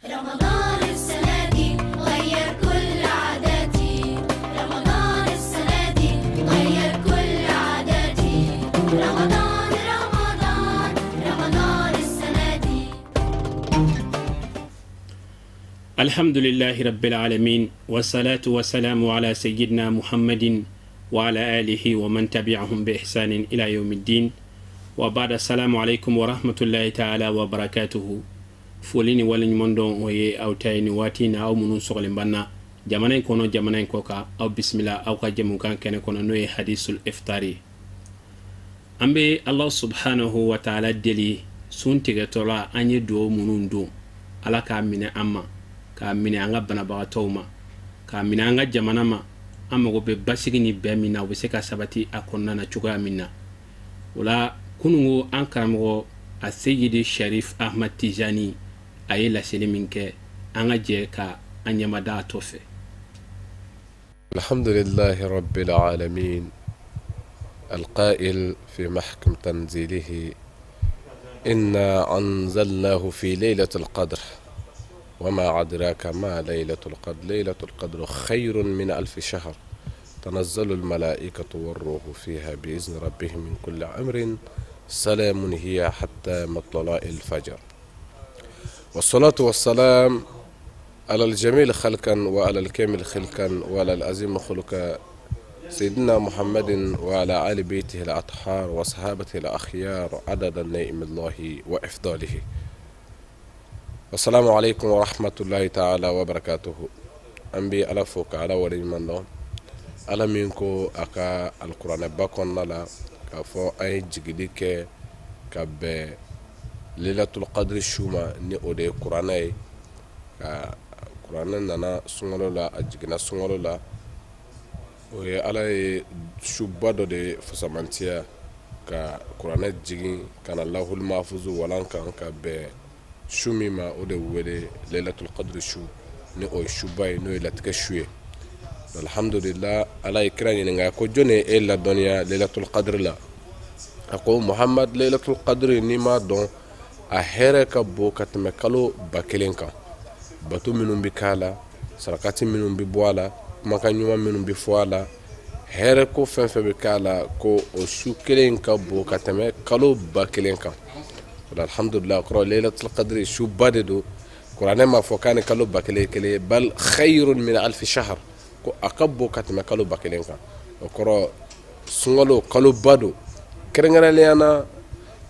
رمضان السنة دي غير كل عاداتي، رمضان السنة دي غير كل عاداتي، رمضان رمضان رمضان السنة دي. الحمد لله رب العالمين، والصلاة والسلام على سيدنا محمد وعلى آله ومن تبعهم بإحسان إلى يوم الدين. وبعد السلام عليكم ورحمة الله تعالى وبركاته. folini wala nyumondo oye awtayni watina aw munun sogle banna jamana kono jamana ko ka aw bismillah aw ka jamu kan kene kono noy hadisul iftari ambe Allah subhanahu wa ta'ala deli suntige tola anye do munun do ala ka mine amma ka mine anga bana ba tawma ka mine anga jamana ma amma go be basigi ni be mina be se ka sabati akonna na chuga minna wala kunungo an karamo a sayyidi Sharif Ahmad Tijani aye la seliminke anga je ka anyamada tofe. الحمد لله رب العالمين القائل في محكم تنزيله إنا أنزلناه في ليلة القدر وما أدراك ما ليلة القدر ليلة القدر خير من 1000 شهر تنزل الملائكة والروح فيها بإذن ربهم من كل أمر سلام هي حتى مطلع الفجر. والصلاة والسلام على الجميل خلقا وعلى الكامل خلقا وعلى العظيم خلقا سيدنا محمد وعلى آل بيته الأطهار وصحابته الأخيار عدد نعم الله وإفضاله. والسلام عليكم ورحمة الله تعالى وبركاته. أنبي على فوق على ولي من الله على منكو أكا القرآن باكون نلا كفو أي جيديك كب ليلة القدر الشوما ني أودي قرآن قرآن نانا سونغولو لا أجينا سونغولو لا وهي على شوبادو دي فسامانتيا كا قرآن جيجين كان الله المحفوظ ولان كان كب شومي ما أودي ولي ليلة القدر شو ني أو شوباي نو لاتكشوي. الحمد لله على إكراني نعا كوجوني إلا الدنيا ليلة القدر لا أقول محمد ليلة القدر نيما دون أهرك بوكات مكالو باكلينكا باتو منون بكالا سرقاتي منون ببوالا مكان يوم منون بفوالا هركو فنف بكالا كو أشو كلينكا بوكات مكالو باكلينكا. الحمد لله قرأ ليلة القدر شو بددو قرآن ما فوكان كالو باكلي بل خير من 1000 شهر ko akabbo katme kalo bakelenka okoro sungalo kalo bado kerengaraliana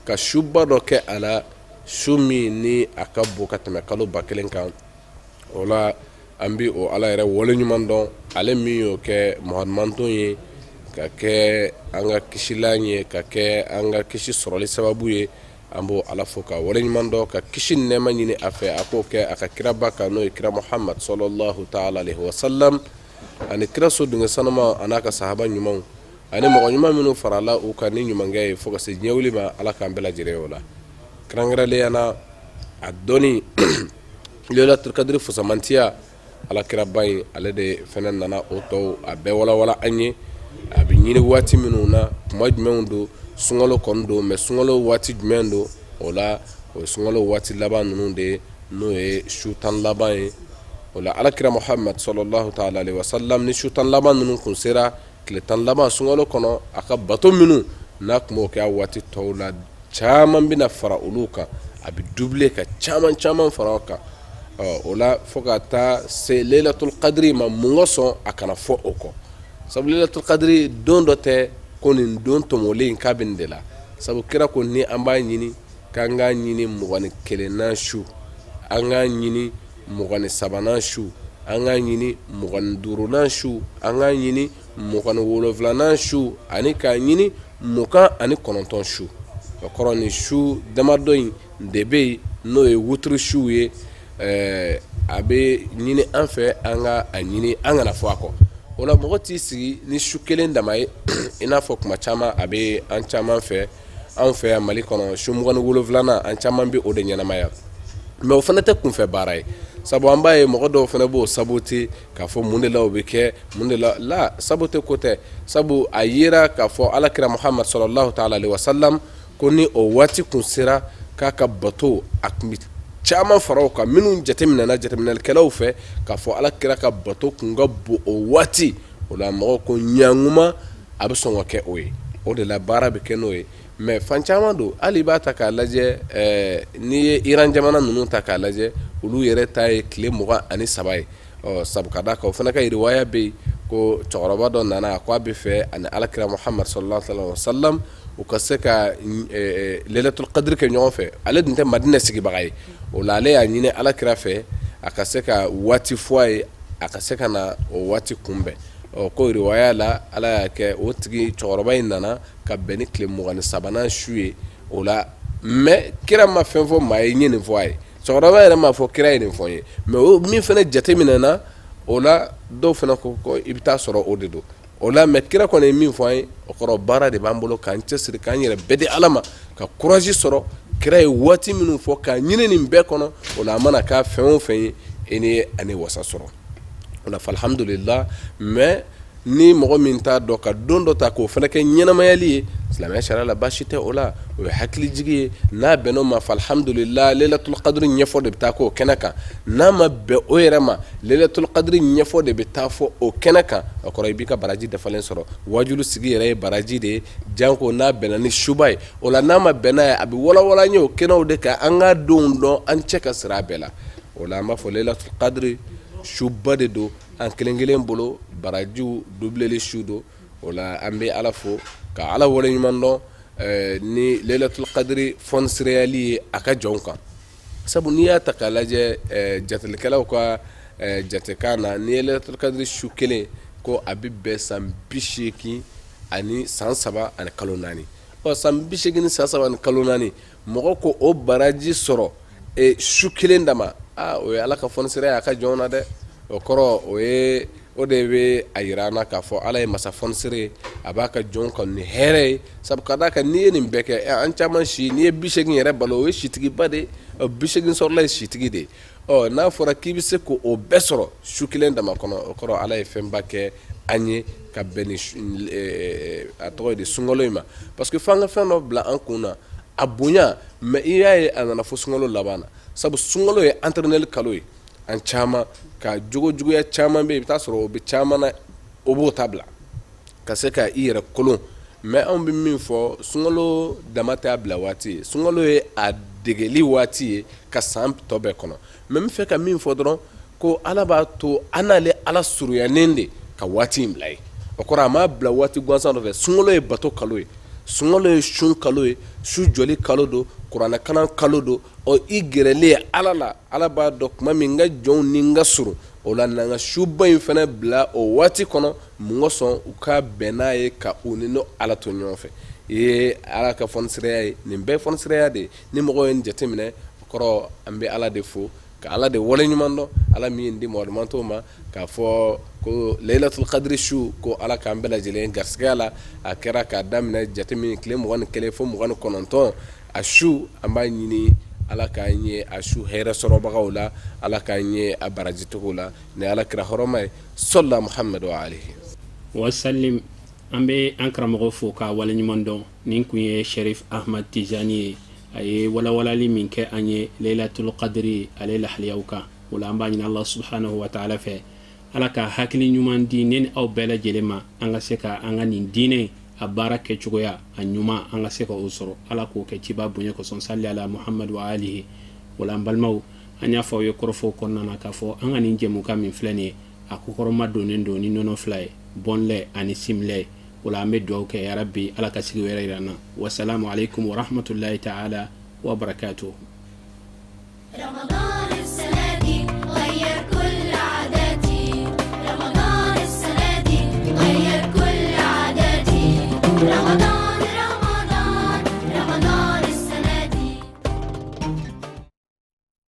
ka shubado ke ala shumi ni akabbo katme kalo bakelenka ola ambi o ala yere wole nyumando ale miyo ke muhammadon ye ka ke anga kishilanye ka ke anga kishi soroli sababu ye ambo ala foka wole nyumando ka kishi nema nyini afe akoke akakira baka no ikra Muhammad sallallahu ta'ala alaihi wasallam ani kira so dunga sanama anaka sahaba nyumang ani mo nyuma minu farala o kan ni nyuma ngay foka se nyewli ma ala kan bela jire wala krangara le ana adoni lailatul qadr fo samantia ala kira bay ala de fenen nana oto abe wala anye abi nyini wati minu na majmendo sungalo kondo me sungalo wati jmendo wala o sungalo wati laban nunde no e shutan laban wala ala kira Muhammad sallallahu ta'ala alaihi wasallam ni shutan laban nun kun sera kile tan laban sungalo kono aka bato minu nak mo ka wati tawla chaman bina fara uluka abi double ka chaman faraka wala fogata se lailatul qadri ma mungoso akana fo oko sabu lailatul qadri don dote konin don to molin kabindela sabu kira ko ni amba nyini kanga nyini mugani kelena shu anga nyini mugani sabana shu anga nyini mugani duruna shu anga nyini mugani woloflana shu ani ka nyini muka ani kononton shu koroni shu damadoin debe no e wutru shu ye abe nyini anfe anga anyini anga na fako wala mogoti sigi ni shu kelen damay ina fo kuma chama abe an chama fe an fe mali kono shu mugani woloflana an chama bi ode nyana maya me o fana te kun fe baray sabu ambaye mogodo fana bo sabuti ka fo munde la obike munde la sabote kote sabu ayira ka fo alakira Muhammad sallallahu ta'ala alaihi wasallam koni o wati kun sira ka ka bato akmit caman faraw kan minnu jateminɛna jateminɛlikɛlaw fɛ k'a fɔ alakira ka bato kun ka bon o waati o la mɔgɔw ko ɲaŋuma a bɛ sɔn ka kɛ o ye o de la baara bɛ kɛ n'o ye mais fan caman don hali i b'a ta k'a lajɛ n'i ye Iran jamana ninnu ta k'a lajɛ olu yɛrɛ ta ye tile 23 ye sabu ka da kan o fana ka riwaya bɛ yen ko cɛkɔrɔba dɔ nana a ko a bɛ fɛ ani alakira Muhammad sallallahu alaihi wa sallam u ka se ka Lailatul Qadr kɛ ɲɔgɔn fɛ ale dun tɛ Madina sigibaga ye o la ale y'a ɲini alakira fɛ a ka se ka waati fɔ a ye a ka se ka na o waati kunbɛn ko riwaya la ala y'a kɛ o tigi cɛkɔrɔba in nana ka bɛn ni tile 23nan su ye o la mais kira ma fɛn fɔ maa ye ɲe nin fɔ a ye cɛkɔrɔba yɛrɛ m'a fɔ kira ye nin fɔ n ye mais o min fana jateminɛna o la dɔw fana ko i bɛ taa sɔrɔ o de don o la mais kira kɔni ye min fɔ an ye o kɔrɔ baara de b'an bolo k'an cɛsiri k'an yɛrɛ bɛɛ di ala ma ka courage sɔrɔ kira ye waati minnu fɔ k'a ɲini nin bɛɛ kɔnɔ o la a mana k'a fɛn o fɛn ye e ni ani wasa sɔrɔ o la alhamdulillah mais ni mɔgɔ min t'a dɔn ka don dɔ ta k'o fana kɛ ɲɛnamayali ye silamɛya sariya la baasi tɛ o la o ye hakilijigi ye n'a bɛnn'o ma alhamdulillah Lailatul Qadr ɲɛfɔ de bɛ taa k'o kɛnɛ kan n'a ma bɛn o yɛrɛ ma Lailatul Qadr ɲɛfɔ de bɛ taa fɔ o kɛnɛ kan o kɔrɔ i b'i ka baraji dafalen sɔrɔ wajulu sigi yɛrɛ ye baraji de ye janko n'a bɛnna ni suba ye o la n'a ma bɛn n'a ye a bɛ walawala an ye o kɛnɛw de kan an ka denw dɔn an cɛ ka sira a bɛɛ la o la an b'a fɔ Lailatul Qadr suba de don an kelen kelen bolo barajiw dubleli su don o la an bɛ ala fo ka ala wale ɲuman dɔn ni Lailatul Qadr fɔnisirayali ye a ka jɔnw kan sabu n'i y'a ta k'a lajɛ jatelikɛlaw ka jatekan na ni Lailatul Qadr su kelen ko a bɛ bɛn san 80 ani san 3 ani kalo 4 san 80 ni san 3 ani kalo 4 mɔgɔ ko o baraji sɔrɔ su kelen dama o ye ala ka fɔnisiraya a ka jɔnw na dɛ o kɔrɔ o de bɛ a yira an na k'a fɔ ala ye masa fɔnisire a b'a ka jɔnw kan ni hɛrɛ ye sabu ka d'a kan n'i ye nin bɛɛ kɛ an caman si n'i ye 80 yɛrɛ balo o ye sitigiba de ye 80 sɔrɔla ye sitigi de ye n'a fɔra k'i bɛ se k'o bɛɛ sɔrɔ su kelen dama kɔnɔ o kɔrɔ ala ye fɛnba kɛ an ye ka bɛn ni a tɔgɔ ye de sunkalo in ma parce que f'an ka fɛn dɔ bila an kun na a bonya mais i y'a ye a nana fo sunkalo laban na sabu sunkalo ye entraînel kalo ye an caman ka juguya caman bɛ yen i bɛ taa sɔrɔ o bɛ caman na o b'o ta bila ka se ka i yɛrɛ kolon mais anw bɛ min fɔ sunkalo dama tɛ a bila waati ye sunkalo ye a degeli waati ye ka san tɔ bɛɛ kɔnɔ mais n bɛ fɛ ka min fɔ dɔrɔn ko ala b'a to an n'ale ala suruyanen de ka waati in bila ye o kɔrɔ a m'a bila waati gansan dɔ fɛ sunkalo ye bato kalo ye sunkalo ye sun kalo ye su jɔli kalo don kuranɛ kalan kalo don i gɛrɛlen ala la ala b'a dɔn tuma min n ka jɔnw ni n ka surun o la n'an ka suba in fana bila o waati kɔnɔ mun ka sɔn u ka bɛn n'a ye ka u ni ala to ɲɔgɔn fɛ ala ka fɔnisiraya ye nin bɛɛ fɔnisiraya de ye ni mɔgɔw ye nin jateminɛ o kɔrɔ an bɛ ala de fo ka ala de wale ɲuman dɔn ala min ye di mɔgɔdumantɔw ma k'a fɔ ko Lailatul Qadr su ko ala k'an bɛɛ lajɛlen garisigɛya la a kɛra k'a daminɛ jatemin tile 21 fo 29 a su an b'a ɲini ala k'an ye a su hɛrɛ sɔrɔbagaw la ala k'an ye a barajitogo la ni ala kira hɔrɔma ye sɔla Muhammad wa alihi wasallim an bɛ an karamɔgɔ fo k'a wale ɲuman dɔn nin kun ye Sherif Ahmad Tijani ye a ye walawalali min kɛ an ye Lailatul Qadr ale lahaliyaw kan o la an b'a ɲini Allah subhanahu wa ta'ala fɛ ala ka hakili ɲuman di ne ni aw bɛɛ lajɛlen ma an ka se ka an ka nin diinɛ a baara kɛ cogoya a ɲuman an ka se ka o sɔrɔ ala k'o kɛ ciba bonya kosɔn salli ala Muhammad wa alihi o la an balimaw an y'a fɔ aw ye kɔrɔfɔw kɔnɔna na k'a fɔ an ka nin jɛmukan min filɛ nin ye a kokɔrɔma donnen don ni nɔnɔ fila ye bɔnlɛ ani simlɛ o la an bɛ dugawu kɛ ya rabbi ala ka sigi wɛrɛ yir'an na wasalamu alaikum wa rahmatullahi ta'ala wa barakatuh